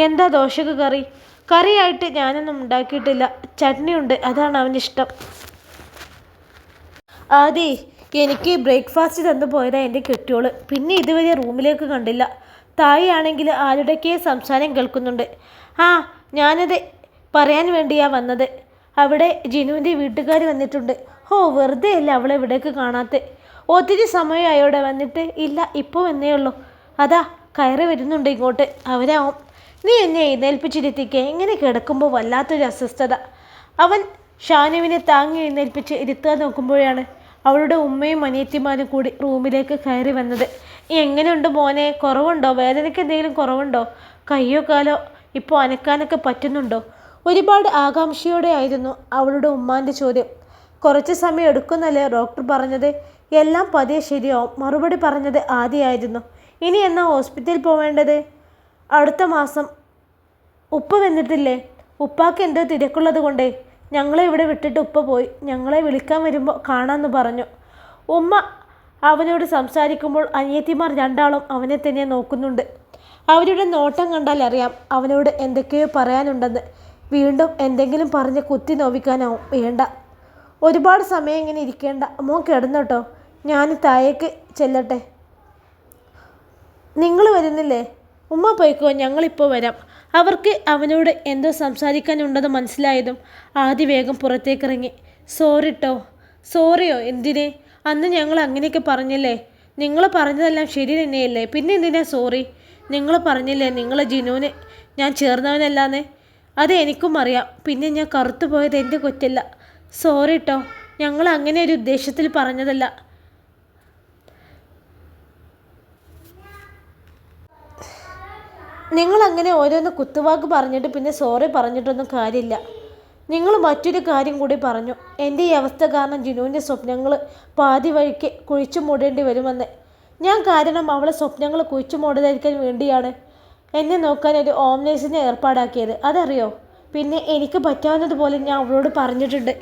എന്താ ദോശക്ക് കറി? കറിയായിട്ട് ഞാനൊന്നും ഉണ്ടാക്കിയിട്ടില്ല. ചട്നി ഉണ്ട്, അതാണ് അവനിഷ്ടം. ആദി, എനിക്ക് ബ്രേക്ക്ഫാസ്റ്റ് തന്നു പോയതാ എൻ്റെ കെട്ടിയോള്. പിന്നെ ഇതുവരെ റൂമിലേക്ക് കണ്ടില്ല. താഴെയാണെങ്കിൽ ആരുടെയൊക്കെ സംസാരം കേൾക്കുന്നുണ്ട്. ആ, ഞാനത് പറയാൻ വേണ്ടിയാ വന്നത്. അവിടെ ജിനുവിൻ്റെ വീട്ടുകാർ വന്നിട്ടുണ്ട്. ഓ, വെറുതെ അല്ല അവളെ ഇവിടേക്ക് കാണാത്ത. ഒത്തിരി സമയമായോടെ വന്നിട്ട്? ഇല്ല, ഇപ്പോൾ വന്നേ ഉള്ളൂ. അതാ കയറി വരുന്നുണ്ട് ഇങ്ങോട്ട്. അവരാവും. നീ എന്നെ എഴുന്നേൽപ്പിച്ചിരുത്തിക്കേ. ഇങ്ങനെ കിടക്കുമ്പോൾ വല്ലാത്തൊരു അസ്വസ്ഥത. അവൻ ഷാനുവിനെ താങ്ങി എഴുന്നേൽപ്പിച്ച് ഇരുത്താൻ നോക്കുമ്പോഴാണ് അവളുടെ ഉമ്മയും അനിയത്തിമാരും കൂടി റൂമിലേക്ക് കയറി വന്നത്. എങ്ങനെയുണ്ട് മോനെ? കുറവുണ്ടോ? വേദനയ്ക്ക് എന്തെങ്കിലും കുറവുണ്ടോ? കയ്യോ കാലോ ഇപ്പോൾ അനക്കാനൊക്കെ പറ്റുന്നുണ്ടോ? ഒരുപാട് ആകാംക്ഷയോടെ ആയിരുന്നു അവളുടെ ഉമ്മാൻ്റെ ചോദ്യം. കുറച്ച് സമയം എടുക്കുന്നല്ലേ ഡോക്ടർ പറഞ്ഞത്? എല്ലാം പതിയെ ശരിയാവും. മറുപടി പറഞ്ഞത് ആദ്യമായിരുന്നു. ഇനി എന്നാ ഹോസ്പിറ്റലിൽ പോവേണ്ടത്? അടുത്ത മാസം. ഉപ്പ വന്നിട്ടില്ലേ? ഉപ്പാക്ക് എന്തോ തിരക്കുള്ളത് കൊണ്ടേ ഞങ്ങളെ ഇവിടെ വിട്ടിട്ട് ഉപ്പ പോയി. ഞങ്ങളെ വിളിക്കാൻ വരുമ്പോൾ കാണാമെന്ന് പറഞ്ഞു. ഉമ്മ അവനോട് സംസാരിക്കുമ്പോൾ അനിയത്തിമാർ രണ്ടാളും അവനെ തന്നെ നോക്കുന്നുണ്ട്. അവരുടെ നോട്ടം കണ്ടാൽ അറിയാം അവനോട് എന്തൊക്കെയോ പറയാനുണ്ടെന്ന്. വീണ്ടും എന്തെങ്കിലും പറഞ്ഞ് കുത്തി നോവിക്കാനാവും. വേണ്ട, ഒരുപാട് സമയം ഇങ്ങനെ ഇരിക്കേണ്ട. മോൻ കിടന്നോട്ടോ, ഞാൻ താഴേക്ക് ചെല്ലട്ടെ. നിങ്ങൾ വരുന്നില്ലേ? ഉമ്മ പോയിക്കോ, ഞങ്ങളിപ്പോൾ വരാം. അവർക്ക് അവനോട് എന്തോ സംസാരിക്കാനുണ്ടെന്ന് മനസ്സിലായതും ആദ്യ വേഗം പുറത്തേക്കിറങ്ങി. സോറിട്ടോ. സോറിയോ? എന്തിനെ? അന്ന് ഞങ്ങൾ അങ്ങനെയൊക്കെ പറഞ്ഞില്ലേ? നിങ്ങൾ പറഞ്ഞതെല്ലാം ശരി തന്നെയല്ലേ? പിന്നെ എന്തിനാ സോറി? നിങ്ങൾ പറഞ്ഞില്ലേ നിങ്ങൾ ജിനുവിന് ഞാൻ ചേർന്നവനല്ലാന്ന്? അത് എനിക്കും അറിയാം. പിന്നെ ഞാൻ കറുത്തു പോയത് എൻ്റെ കുറ്റല്ല. സോറി കേട്ടോ, ഞങ്ങൾ അങ്ങനെ ഒരു ഉദ്ദേശത്തിൽ പറഞ്ഞതല്ല. നിങ്ങൾ അങ്ങനെ ഓരോന്ന് കുത്തുവാക്ക് പറഞ്ഞിട്ട് പിന്നെ സോറി പറഞ്ഞിട്ടൊന്നും കാര്യമില്ല. നിങ്ങൾ മറ്റൊരു കാര്യം കൂടി പറഞ്ഞു. എൻ്റെ ഈ അവസ്ഥ കാരണം ജിനുവിൻ്റെ സ്വപ്നങ്ങൾ പാതി വഴിക്ക് കുഴിച്ചു മൂടേണ്ടി വരുമെന്ന്. ഞാൻ കാരണം അവളെ സ്വപ്നങ്ങൾ കുഴിച്ചു മൂടാതിരിക്കാൻ വേണ്ടിയാണ് എന്നെ നോക്കാൻ ഒരു ഓംനേഴ്സിനെ ഏർപ്പാടാക്കിയത്. അതറിയോ? പിന്നെ എനിക്ക് പറ്റാവുന്നതുപോലെ ഞാൻ അവളോട് പറഞ്ഞിട്ടുണ്ട്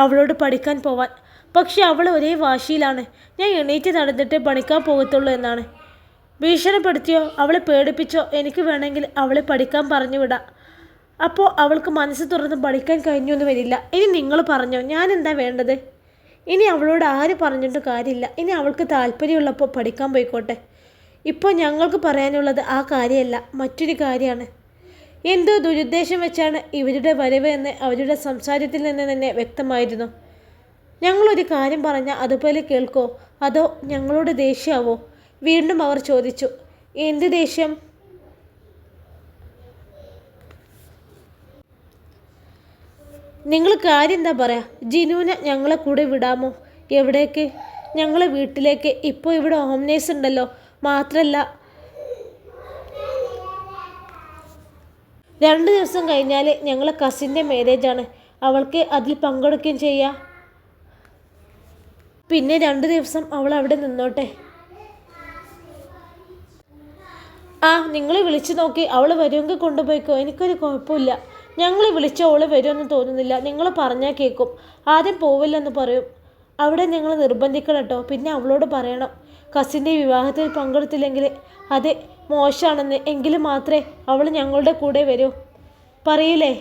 അവളോട് പഠിക്കാൻ പോവാൻ. പക്ഷെ അവൾ ഒരേ വാശിയിലാണ് ഞാൻ എണീറ്റ് നടന്നിട്ട് പഠിക്കാൻ പോകത്തുള്ളൂ എന്നാണ്. ഭീഷണിപ്പെടുത്തിയോ അവളെ പേടിപ്പിച്ചോ എനിക്ക് വേണമെങ്കിൽ അവളെ പഠിക്കാൻ പറഞ്ഞു വിടാം. അപ്പോൾ അവൾക്ക് മനസ്സ് തുറന്ന് പഠിക്കാൻ കഴിഞ്ഞൊന്നും വരില്ല. ഇനി നിങ്ങൾ പറഞ്ഞോ, ഞാൻ എന്താ വേണ്ടത്? ഇനി അവളോട് ആര് പറഞ്ഞിട്ട് കാര്യമില്ല. ഇനി അവൾക്ക് താല്പര്യമുള്ളപ്പോൾ പഠിക്കാൻ പോയിക്കോട്ടെ. ഇപ്പോൾ ഞങ്ങൾക്ക് പറയാനുള്ളത് ആ കാര്യമല്ല, മറ്റൊരു കാര്യമാണ്. എന്തോ ദുരുദ്ദേശം വെച്ചാണ് ഇവരുടെ വരവ് എന്ന് അവരുടെ സംസാരത്തിൽ നിന്ന് തന്നെ വ്യക്തമായിരുന്നു. ഞങ്ങളൊരു കാര്യം പറഞ്ഞാൽ അതുപോലെ കേൾക്കോ അതോ ഞങ്ങളോട് ദേഷ്യമാവോ? വീണ്ടും അവർ ചോദിച്ചു. എന്ത് ദേഷ്യം? നിങ്ങൾ കാര്യം എന്താ പറയാ? ജിനുവിനെ ഞങ്ങളെ കൂടെ വിടാമോ? എവിടേക്ക്? ഞങ്ങളെ വീട്ടിലേക്ക്. ഇപ്പോൾ ഇവിടെ ഹോം നേഴ്സ് ഉണ്ടല്ലോ. മാത്രമല്ല 2 ദിവസം കഴിഞ്ഞാൽ ഞങ്ങളെ കസിൻ്റെ മാരേജാണ്. അവൾക്ക് അതിൽ പങ്കെടുക്കുകയും ചെയ്യാം. പിന്നെ 2 ദിവസം അവൾ അവിടെ നിന്നോട്ടെ. ആ, നിങ്ങൾ വിളിച്ചു നോക്കി. അവൾ വരുമെങ്കിൽ കൊണ്ടുപോയിക്കോ, എനിക്കൊരു കുഴപ്പമില്ല. ഞങ്ങൾ വിളിച്ച അവൾ വരുമെന്ന് തോന്നുന്നില്ല. നിങ്ങൾ പറഞ്ഞാൽ കേൾക്കും. ആദ്യം പോവില്ലെന്ന് പറയും. അവിടെ നിങ്ങൾ നിർബന്ധിക്കണം കേട്ടോ. പിന്നെ അവളോട് പറയണം കസിൻ്റെ വിവാഹത്തിൽ പങ്കെടുത്തില്ലെങ്കിൽ അത് മോശമാണെന്ന് എങ്കിലും മാത്രമേ അവൾ ഞങ്ങളുടെ കൂടെ വരൂ. പറയില്ലേ?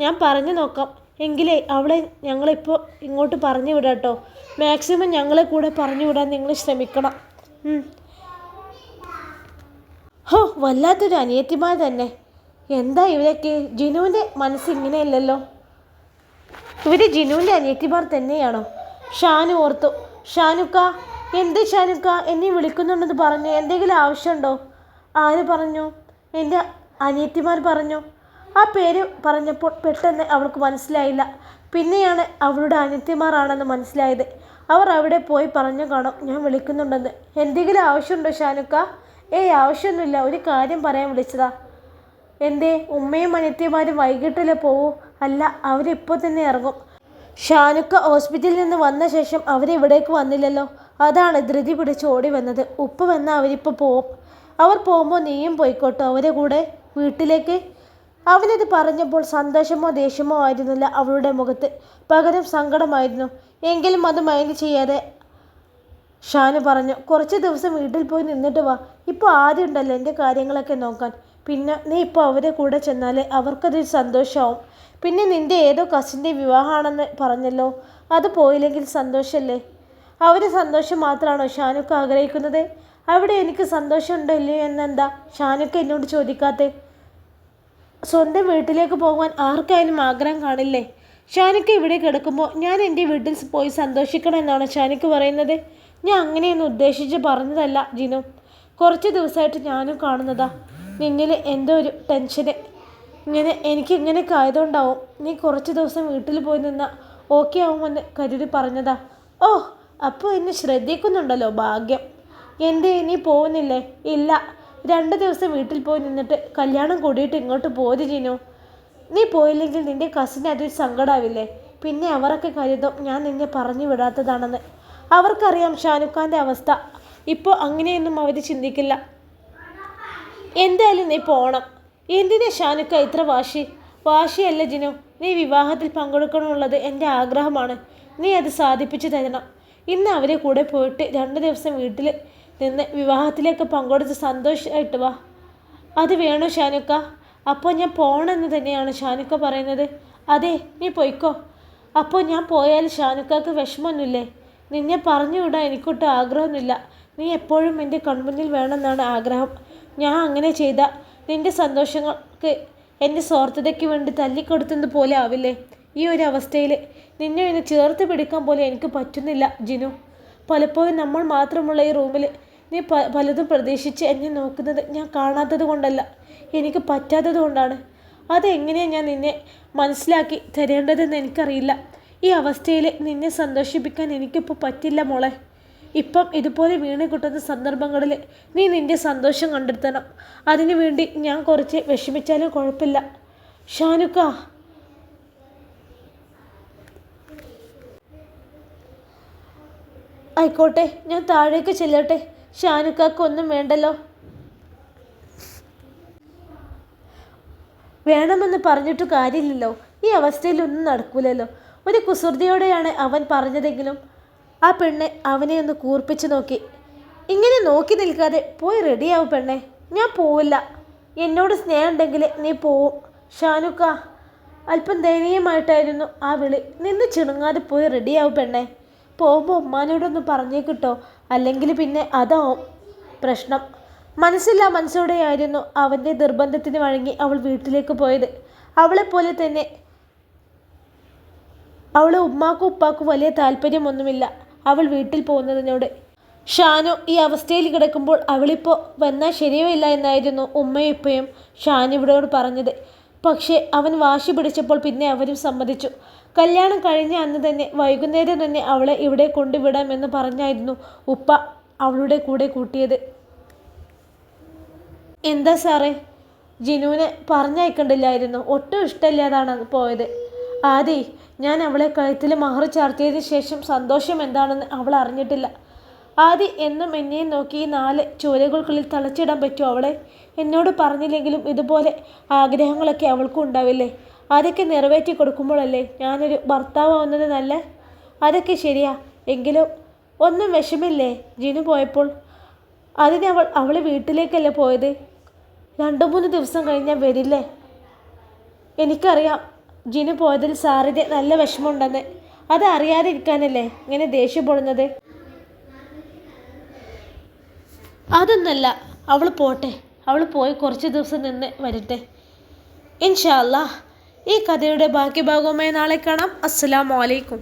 ഞാൻ പറഞ്ഞു നോക്കാം. എങ്കിലേ അവളെ ഞങ്ങളിപ്പോൾ ഇങ്ങോട്ട് പറഞ്ഞു വിടാട്ടോ. മാക്സിമം ഞങ്ങളെ കൂടെ പറഞ്ഞു വിടാൻ നിങ്ങൾ ശ്രമിക്കണം. ഹോ, വല്ലാത്തൊരു അനിയത്തിമാർ തന്നെ. എന്താ ഇവരൊക്കെ? ജിനുവിൻ്റെ മനസ്സിങ്ങനെയല്ലല്ലോ. ഇവർ ജിനുവിൻ്റെ അനിയത്തിമാർ തന്നെയാണോ? ഷാനു ഓർത്തു. ഷാനുക്ക, എന്ത് ഷാനുക്ക എന്നെ വിളിക്കുന്നുണ്ടെന്ന് പറഞ്ഞു? എന്തെങ്കിലും ആവശ്യമുണ്ടോ? ആര് പറഞ്ഞു? എൻ്റെ അനിയത്തിമാർ പറഞ്ഞു. ആ പേര് പറഞ്ഞപ്പോൾ പെട്ടെന്ന് അവൾക്ക് മനസ്സിലായില്ല. പിന്നെയാണ് അവളുടെ അനിയത്തിമാരാണെന്ന് മനസ്സിലായത്. അവർ അവിടെ പോയി പറഞ്ഞു കാണും ഞാൻ വിളിക്കുന്നുണ്ടെന്ന്. എന്തെങ്കിലും ആവശ്യമുണ്ടോ ഷാനുക്ക? ആവശ്യമൊന്നുമില്ല, ഒരു കാര്യം പറയാൻ വിളിച്ചതാ. എന്തേ? ഉമ്മയും അനിയത്തിമാരും വൈകിട്ടല്ലേ പോവൂ? അല്ല, അവരിപ്പോൾ തന്നെ ഇറങ്ങും. ഷാനുക്ക ഹോസ്പിറ്റലിൽ നിന്ന് വന്ന ശേഷം അവരിവിടേക്ക് വന്നില്ലല്ലോ. അതാണ് ധൃതി പിടിച്ച് ഓടി വന്നത്. ഉപ്പ വന്നാൽ അവരിപ്പോൾ പോവും. അവർ പോകുമ്പോൾ നീയും പോയിക്കോട്ടോ അവരെ കൂടെ വീട്ടിലേക്ക്. അവനത് പറഞ്ഞപ്പോൾ സന്തോഷമോ ദേഷ്യമോ ആയിരുന്നില്ല അവളുടെ മുഖത്ത്, പകരം സങ്കടമായിരുന്നു. എങ്കിലും അത് മൈൻഡ് ചെയ്യാതെ ഷാനു പറഞ്ഞു, കുറച്ച് ദിവസം വീട്ടിൽ പോയി നിന്നിട്ട് വാ. ഇപ്പോൾ ആദ്യം ഉണ്ടല്ലോ എൻ്റെ കാര്യങ്ങളൊക്കെ നോക്കാൻ. പിന്നെ നീ ഇപ്പോൾ അവരെ കൂടെ ചെന്നാൽ അവർക്കതൊരു സന്തോഷമാവും. പിന്നെ നിൻ്റെ ഏതോ കസിൻ്റെ വിവാഹമാണെന്ന് പറഞ്ഞല്ലോ, അത് പോയില്ലെങ്കിൽ സന്തോഷമല്ലേ? അവരുടെ സന്തോഷം മാത്രമാണോ ഷാനുക്ക ആഗ്രഹിക്കുന്നത്? അവിടെ എനിക്ക് സന്തോഷമുണ്ടോ ഇല്ലയോ എന്നെന്താ ഷാനുക്ക എന്നോട് ചോദിക്കാത്തേ? സ്വന്തം വീട്ടിലേക്ക് പോകാൻ ആർക്കായാലും ആഗ്രഹം കാണില്ലേ? ഷാനുക്ക ഇവിടെ കിടക്കുമ്പോൾ ഞാൻ എൻ്റെ വീട്ടിൽ പോയി സന്തോഷിക്കണം എന്നാണ് ഷാനുക്ക പറയുന്നത്. ഞാൻ അങ്ങനെയൊന്നും ഉദ്ദേശിച്ച് പറഞ്ഞതല്ല ജിനു. കുറച്ച് ദിവസമായിട്ട് ഞാനും കാണുന്നതാ നിന്നിൽ എന്തോ ഒരു ടെൻഷന്. എനിക്കിങ്ങനെയൊക്കെ ആയതുകൊണ്ടാവും നീ കുറച്ച് ദിവസം വീട്ടിൽ പോയി നിന്നാൽ ഓക്കെ ആവുമെന്ന് കരുതി പറഞ്ഞതാ. ഓ, അപ്പോൾ എന്നെ ശ്രദ്ധിക്കുന്നുണ്ടല്ലോ, ഭാഗ്യം. എന്തേ നീ പോകുന്നില്ലേ? ഇല്ല, 2 ദിവസം വീട്ടിൽ പോയി നിന്നിട്ട് കല്യാണം കൂടിയിട്ട് ഇങ്ങോട്ട് പോര് ജിനു. നീ പോയില്ലെങ്കിൽ നിൻ്റെ കസിന് അതൊരു സങ്കടമാവില്ലേ? പിന്നെ അവരൊക്കെ കരുതും ഞാൻ നിന്നെ പറഞ്ഞു വിടാത്തതാണെന്ന്. അവർക്കറിയാം ഷാനുഖാൻ്റെ അവസ്ഥ. ഇപ്പോൾ അങ്ങനെയൊന്നും അവർ ചിന്തിക്കില്ല. എന്തായാലും നീ പോകണം. എന്തിനാ ഷാനുക്ക ഇത്ര വാശി? വാശിയല്ല ജിനു, നീ വിവാഹത്തിൽ പങ്കെടുക്കണമെന്നുള്ളത് എൻ്റെ ആഗ്രഹമാണ്. നീ അത് സാധിപ്പിച്ചു തരണം. ഇന്ന് അവരെ കൂടെ പോയിട്ട് 2 ദിവസം വീട്ടിൽ നിന്ന് വിവാഹത്തിലേക്ക് പങ്കെടുത്ത് സന്തോഷമായിട്ട് വാ. അത് വേണോ ഷാനുക്ക? അപ്പോൾ ഞാൻ പോകണമെന്ന് തന്നെയാണ് ഷാനുക്ക പറയുന്നത്. അതെ, നീ പോയിക്കോ. അപ്പോൾ ഞാൻ പോയാൽ ഷാനുക്കക്ക് വിഷമമൊന്നുമില്ലേ? നിന്നെ പറഞ്ഞു വിടാൻ എനിക്കൊട്ടും ആഗ്രഹമൊന്നുമില്ല. നീ എപ്പോഴും എൻ്റെ കൺമുന്നിൽ വേണമെന്നാണ് ആഗ്രഹം. ഞാൻ അങ്ങനെ ചെയ്താൽ നിൻ്റെ സന്തോഷങ്ങൾക്ക് എൻ്റെ സ്വാർത്ഥതയ്ക്ക് വേണ്ടി തല്ലിക്കൊടുത്തത് പോലെ ആവില്ലേ? ഈ ഒരു അവസ്ഥയിൽ നിന്നെ ഒന്ന് ചേർത്ത് പിടിക്കാൻ പോലെ എനിക്ക് പറ്റുന്നില്ല ജിനു. പലപ്പോഴും നമ്മൾ മാത്രമുള്ള ഈ റൂമിൽ നീ പലതും പ്രതീക്ഷിച്ച് എന്നെ നോക്കുന്നത് ഞാൻ കാണാത്തത് കൊണ്ടല്ല, എനിക്ക് പറ്റാത്തത് കൊണ്ടാണ്. അതെങ്ങനെയാണ് ഞാൻ നിന്നെ മനസ്സിലാക്കി തരേണ്ടതെന്ന് എനിക്കറിയില്ല. ഈ അവസ്ഥയിൽ നിന്നെ സന്തോഷിപ്പിക്കാൻ എനിക്കിപ്പോൾ പറ്റില്ല മോളെ. ഇപ്പം ഇതുപോലെ വീണ് കിട്ടുന്ന സന്ദർഭങ്ങളിൽ നീ നിൻ്റെ സന്തോഷം കണ്ടെത്തണം. അതിനു വേണ്ടി ഞാൻ കുറച്ച് വിഷമിച്ചാലും കുഴപ്പമില്ല ഷാനുക്ക. ആയിക്കോട്ടെ, ഞാൻ താഴേക്ക് ചെല്ലട്ടെ. ഷാനുക്കാക്കൊന്നും വേണ്ടല്ലോ. വേണമെന്ന് പറഞ്ഞിട്ട് കാര്യമില്ലല്ലോ. ഈ അവസ്ഥയിലൊന്നും നടക്കൂലല്ലോ. ഒരു കുസൃതിയോടെയാണ് അവൻ പറഞ്ഞതെങ്കിലും ആ പെണ്ണെ അവനെ ഒന്ന് കൂർപ്പിച്ച് നോക്കി. ഇങ്ങനെ നോക്കി നിൽക്കാതെ പോയി റെഡിയാവും പെണ്ണെ. ഞാൻ പോവില്ല. എന്നോട് സ്നേഹം ഉണ്ടെങ്കിൽ നീ പോവും. ഷാനുക്ക, അല്പം ദയനീയമായിട്ടായിരുന്നു ആ വിളി. നിന്ന് ചിണുങ്ങാതെ പോയി റെഡിയാവും പെണ്ണെ. പോകുമ്പോൾ ഉമ്മാനോടൊന്ന് പറഞ്ഞേക്കിട്ടോ, അല്ലെങ്കിൽ പിന്നെ അതാവും പ്രശ്നം. മനസ്സില്ലാ മനസ്സോടെയായിരുന്നു അവൻ്റെ നിർബന്ധത്തിന് വഴങ്ങി അവൾ വീട്ടിലേക്ക് പോയത്. അവളെപ്പോലെ തന്നെ അവളെ ഉമ്മാക്കും ഉപ്പാക്കും വലിയ താല്പര്യമൊന്നുമില്ല അവൾ വീട്ടിൽ പോകുന്നതിനോട്. ഷാനു ഈ അവസ്ഥയിൽ കിടക്കുമ്പോൾ അവളിപ്പോൾ വന്നാൽ ശരിയോ എന്നായിരുന്നു ഉമ്മയും ഇപ്പയും ഷാനുവിനോട് പറഞ്ഞത്. പക്ഷേ അവൻ വാശി പിടിച്ചപ്പോൾ പിന്നെ അവരും സമ്മതിച്ചു. കല്യാണം കഴിഞ്ഞ അന്ന് തന്നെ വൈകുന്നേരം തന്നെ അവളെ ഇവിടെ കൊണ്ടുവിടാമെന്ന് പറഞ്ഞായിരുന്നു ഉപ്പ അവളുടെ കൂടെ കൂട്ടിയത്. എന്താ സാറേ? ജിനുവിനെ പറഞ്ഞയക്കണ്ടില്ലായിരുന്നു. ഒട്ടും ഇഷ്ടമില്ലാതാണ് പോയത്. ആദി, ഞാൻ അവളെ കഴുത്തിൽ മഹർ ചാർത്തിയതിന് ശേഷം സന്തോഷം എന്താണെന്ന് അവൾ അറിഞ്ഞിട്ടില്ല. ആദി എന്നും എന്നെയും നോക്കി ഈ 4 ചുവരുകൾക്കുള്ളിൽ തളച്ചിടാൻ പറ്റുമോ അവളെ? എന്നോട് പറഞ്ഞില്ലെങ്കിലും ഇതുപോലെ ആഗ്രഹങ്ങളൊക്കെ അവൾക്കും ഉണ്ടാവില്ലേ? അതൊക്കെ നിറവേറ്റി കൊടുക്കുമ്പോഴല്ലേ ഞാനൊരു ഭർത്താവാവുന്നത് നല്ല. അതൊക്കെ ശരിയാ. എങ്കിലും ഒന്നും വിഷമില്ലേ ജിനു പോയപ്പോൾ? അതിന് അവൾ വീട്ടിലേക്കല്ലേ പോയത്? 2-3 ദിവസം കഴിഞ്ഞാൽ വരില്ലേ? എനിക്കറിയാം ജിനു പോയതിൽ സാറിന് നല്ല വിഷമമുണ്ടെന്ന്. അത് അറിയാതിരിക്കാനല്ലേ ഇങ്ങനെ ദേഷ്യപ്പെടുന്നത്? അതൊന്നല്ല, അവൾ പോട്ടെ. അവൾ പോയി കുറച്ച് ദിവസം നിന്ന് വരട്ടെ. ഇൻഷാ അല്ലാ. ഈ കഥയുടെ ബാക്കി ഭാഗവുമായി നാളെ കാണാം. അസ്സലാമു അലൈക്കും.